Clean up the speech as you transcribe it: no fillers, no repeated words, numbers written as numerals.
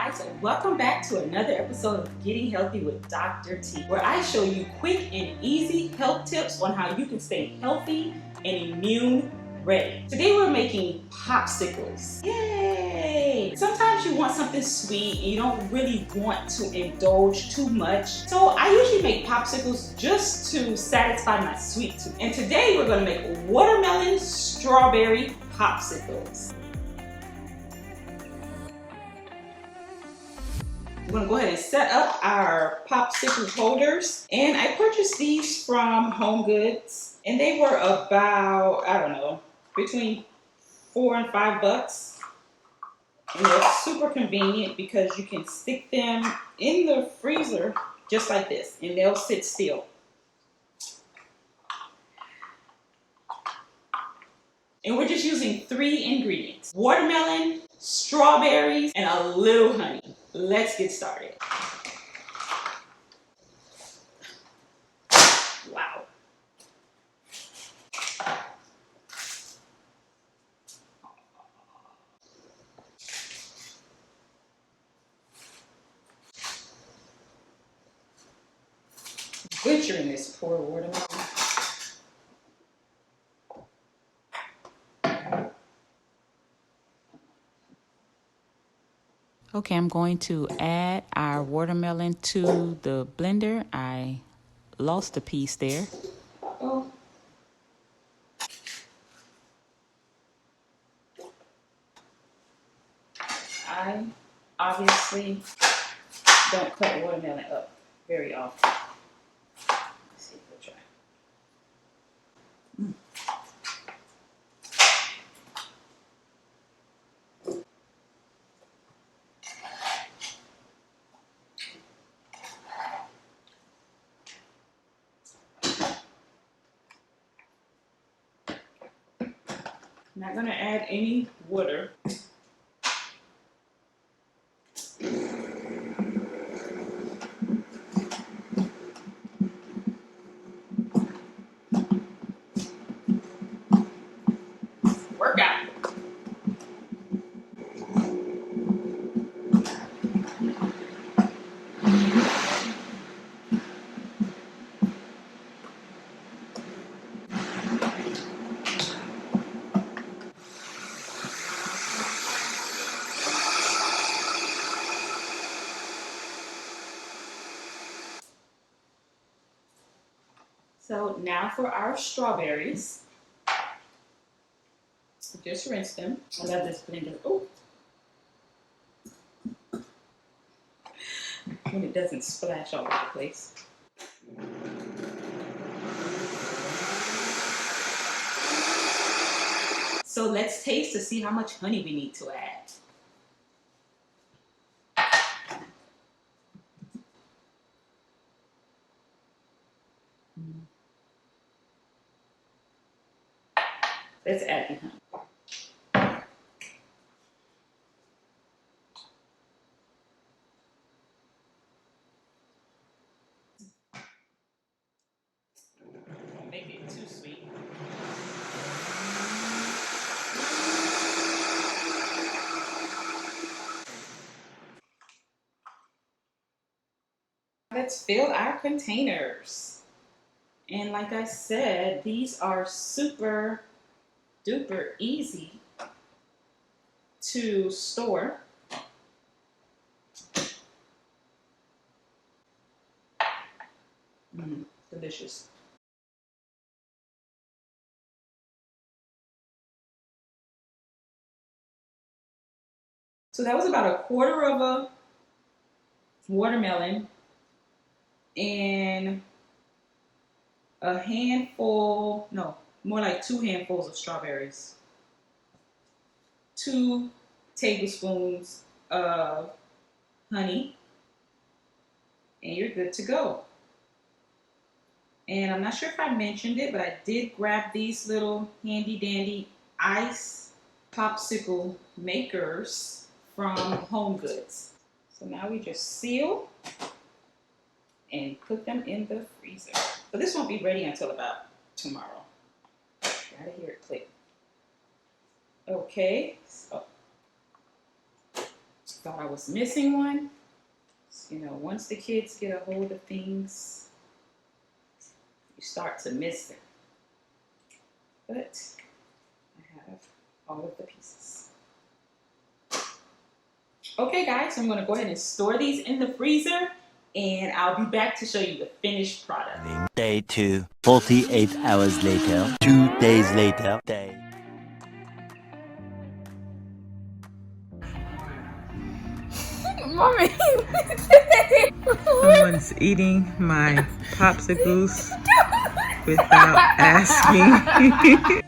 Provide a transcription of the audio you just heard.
guys, welcome back to another episode of Getting Healthy with Dr. T, where I show you quick and easy health tips on how you can stay healthy and immune ready. Today we're making popsicles. Yay! Sometimes you want something sweet and you don't really want to indulge too much. So I usually make popsicles just to satisfy my sweet tooth. And today we're going to make watermelon strawberry popsicles. We're going to go ahead and set up our popsicle holders. And I purchased these from Home Goods. And they were about, I don't know, between $4 and $5. And they're super convenient because you can stick them in the freezer just like this. And they'll sit still. And we're just using 3 ingredients: watermelon, strawberries, and a little honey. Let's get started. Wow. Butchering this poor watermelon. Okay, I'm going to add our watermelon to the blender. I lost a piece there. Uh-oh. I obviously don't cut watermelon up very often. Let's see if we'll try. I'm not going to add any water. Workout. So now for our strawberries. Just rinse them. I love this blender. Oh, when it doesn't splash all over the place. So let's taste to see how much honey we need to add. Let's add the honey. Don't make it too sweet. Let's fill our containers. And like I said, these are super duper easy to store. Delicious. So that was about 1/4 of a watermelon and a handful, no, more like 2 handfuls of strawberries. 2 tablespoons of honey, and you're good to go. And I'm not sure if I mentioned it, but I did grab these little handy dandy ice popsicle makers from Home Goods. So now we just seal and put them in the freezer. But this won't be ready until about tomorrow. Gotta hear it click. Okay, so thought I was missing one. You know, once the kids get a hold of things, you start to miss them. But I have all of the pieces. Okay guys, so I'm gonna go ahead and store these in the freezer, and I'll be back to show you the finished product. Day 2, 48 hours later, 2 days later, Mommy. Someone's eating my popsicles without asking.